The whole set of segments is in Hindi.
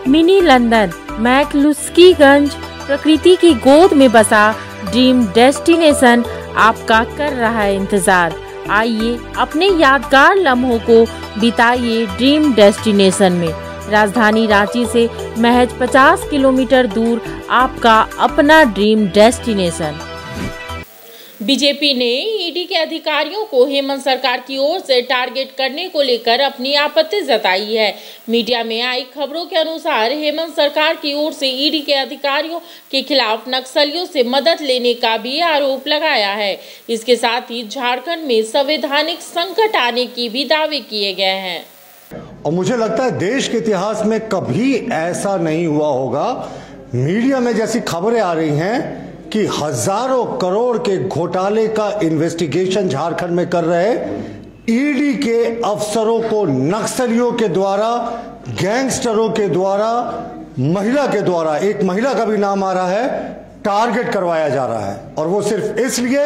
मिनी लंदन मैक्लुस्कीगंज प्रकृति की गोद में बसा ड्रीम डेस्टिनेशन आपका कर रहा है इंतजार। आइए अपने यादगार लम्हों को बिताइए ड्रीम डेस्टिनेशन में। राजधानी रांची से महज 50 किलोमीटर दूर आपका अपना ड्रीम डेस्टिनेशन। बीजेपी ने ईडी के अधिकारियों को हेमंत सरकार की ओर से टारगेट करने को लेकर अपनी आपत्ति जताई है। मीडिया में आई खबरों के अनुसार हेमंत सरकार की ओर से ईडी के अधिकारियों के खिलाफ नक्सलियों से मदद लेने का भी आरोप लगाया है। इसके साथ ही झारखंड में संवैधानिक संकट आने की भी दावे किए गए हैं। और मुझे लगता है देश के इतिहास में कभी ऐसा नहीं हुआ होगा। मीडिया में जैसी खबरें आ रही हैं कि हजारों करोड़ के घोटाले का इन्वेस्टिगेशन झारखंड में कर रहे ईडी के अफसरों को नक्सलियों के द्वारा, गैंगस्टरों के द्वारा, महिला के द्वारा, एक महिला का भी नाम आ रहा है, टारगेट करवाया जा रहा है। और वो सिर्फ इसलिए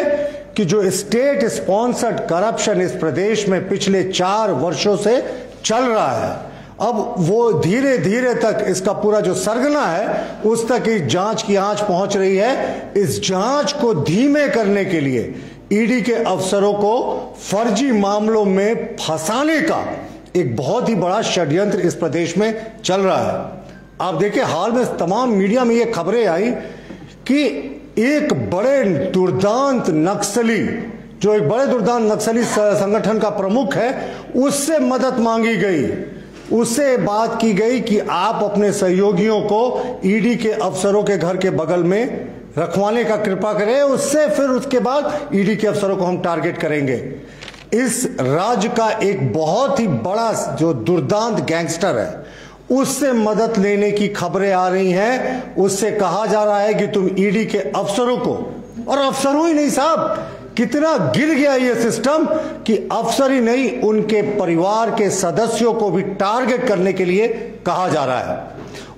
कि जो स्टेट स्पॉन्सर्ड करप्शन इस प्रदेश में पिछले 4 वर्षों से चल रहा है, अब वो धीरे धीरे तक इसका पूरा जो सरगना है उस तक इस जांच की आंच पहुंच रही है। इस जांच को धीमे करने के लिए ईडी के अफसरों को फर्जी मामलों में फंसाने का एक बहुत ही बड़ा षड्यंत्र इस प्रदेश में चल रहा है। आप देखिए, हाल में तमाम मीडिया में ये खबरें आई कि एक बड़े दुर्दांत नक्सली, जो एक बड़े दुर्दांत नक्सली संगठन का प्रमुख है, उससे मदद मांगी गई। उससे बात की गई कि आप अपने सहयोगियों को ईडी के अफसरों के घर के बगल में रखवाने का कृपा करें, उससे फिर उसके बाद ईडी के अफसरों को हम टारगेट करेंगे। इस राज्य का एक बहुत ही बड़ा जो दुर्दांत गैंगस्टर है, उससे मदद लेने की खबरें आ रही हैं। उससे कहा जा रहा है कि तुम ईडी के अफसरों को, और अफसरों ही नहीं साहब, कितना गिर गया ये सिस्टम कि अफसर ही नहीं, उनके परिवार के सदस्यों को भी टारगेट करने के लिए कहा जा रहा है।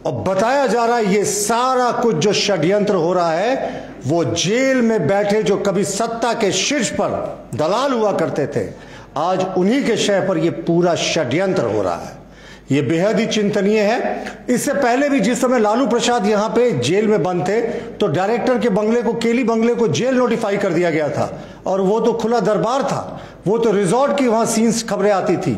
और बताया जा रहा है ये सारा कुछ जो षड्यंत्र हो रहा है, वो जेल में बैठे जो कभी सत्ता के शीर्ष पर दलाल हुआ करते थे, आज उन्हीं के शय पर ये पूरा षड्यंत्र हो रहा है। ये बेहद ही चिंतनीय है। इससे पहले भी जिस समय लालू प्रसाद यहां पे जेल में बंद थे, तो डायरेक्टर के बंगले को, केली बंगले को जेल नोटिफाई कर दिया गया था, और वो तो खुला दरबार था, वो तो रिजॉर्ट की वहां सीन्स खबरें आती थी।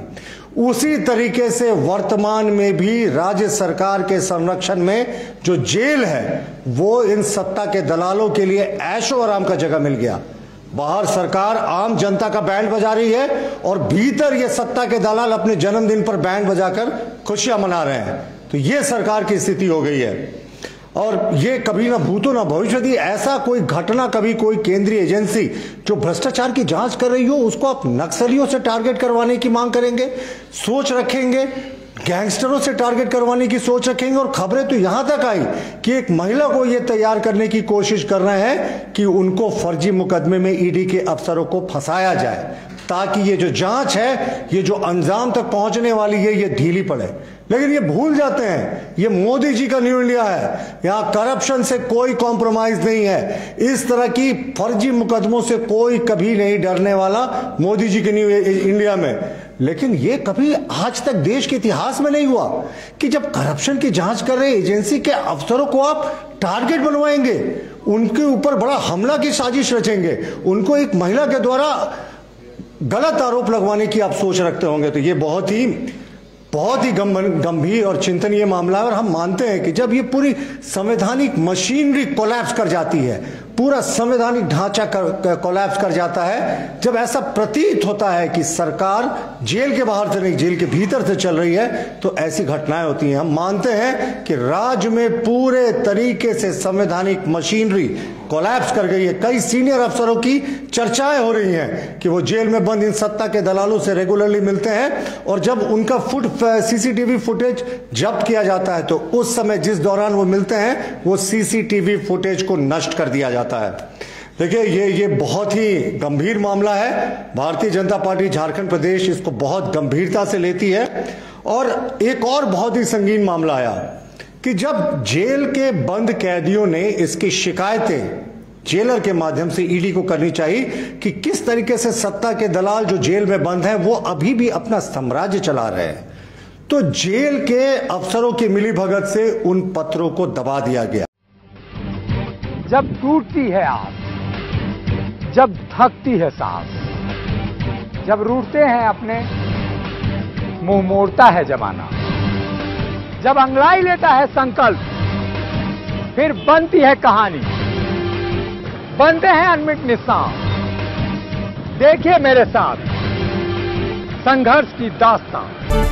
उसी तरीके से वर्तमान में भी राज्य सरकार के संरक्षण में जो जेल है, वो इन सत्ता के दलालों के लिए ऐशो आराम का जगह मिल गया। बाहर सरकार आम जनता का बैंड बजा रही है, और भीतर ये सत्ता के दलाल अपने जन्मदिन पर बैंड बजाकर खुशियां मना रहे हैं। तो ये सरकार की स्थिति हो गई है। और ये कभी ना भूतो ना भविष्यति, ऐसा कोई घटना, कभी कोई केंद्रीय एजेंसी जो भ्रष्टाचार की जांच कर रही हो, उसको आप नक्सलियों से टारगेट करवाने की मांग करेंगे, सोच रखेंगे, गैंगस्टरों से टारगेट करवाने की सोच रखेंगे। और खबरें तो यहां तक आई कि एक महिला को यह तैयार करने की कोशिश कर रहे हैं कि उनको फर्जी मुकदमे में ईडी के अफसरों को फंसाया जाए, ताकि ये जो जांच है, ये जो अंजाम तक पहुंचने वाली है, ये ढीली पड़े। लेकिन ये भूल जाते हैं ये मोदी जी का न्यू इंडिया है, यहाँ करप्शन से कोई कॉम्प्रोमाइज नहीं है। इस तरह की फर्जी मुकदमों से कोई कभी नहीं डरने वाला मोदी जी के न्यू इंडिया में। लेकिन ये कभी आज तक देश के इतिहास में नहीं हुआ कि जब करप्शन की जांच कर रहे एजेंसी के अफसरों को आप टारगेट बनवाएंगे, उनके ऊपर बड़ा हमला की साजिश रचेंगे, उनको एक महिला के द्वारा गलत आरोप लगवाने की आप सोच रखते होंगे। तो ये बहुत ही गंभीर और चिंतनीय मामला है। और हम मानते हैं कि जब ये पूरी संवैधानिक मशीनरी कोलैप्स कर जाती है, पूरा संवैधानिक ढांचा कोलैप्स कर जाता है, जब ऐसा प्रतीत होता है कि सरकार जेल के बाहर से नहीं, जेल के भीतर से चल रही है, तो ऐसी घटनाएं होती हैं। हम मानते हैं कि राज्य में पूरे तरीके से संवैधानिक मशीनरी कोलैप्स कर गई है। कई सीनियर अफसरों की चर्चाएं हो रही हैं कि वो जेल में बंद इन सत्ता के दलालों से रेगुलरली मिलते हैं, और जब उनका सीसीटीवी फुटेज जब्त किया जाता है, तो उस समय जिस दौरान वो मिलते हैं, वो सीसीटीवी फुटेज को नष्ट कर दिया जाता है। देखिए, ये बहुत ही गंभीर मामला है। भारतीय जनता पार्टी झारखंड प्रदेश इसको बहुत गंभीरता से लेती है। और एक और बहुत ही संगीन मामला आया कि जब जेल के बंद कैदियों ने इसकी शिकायतें जेलर के माध्यम से ईडी को करनी चाहिए कि किस तरीके से सत्ता के दलाल जो जेल में बंद हैं, वो अभी भी अपना साम्राज्य चला रहे हैं। तो जेल के अफसरों की मिलीभगत से उन पत्रों को दबा दिया गया। जब टूटती है आस, जब थकती है सांस, जब रूठते हैं अपने, मुंह मोड़ता है जमाना, जब अंगड़ाई लेता है संकल्प, फिर बनती है कहानी, बनते हैं अनमिट निशान। देखिए मेरे साथ संघर्ष की दास्तां।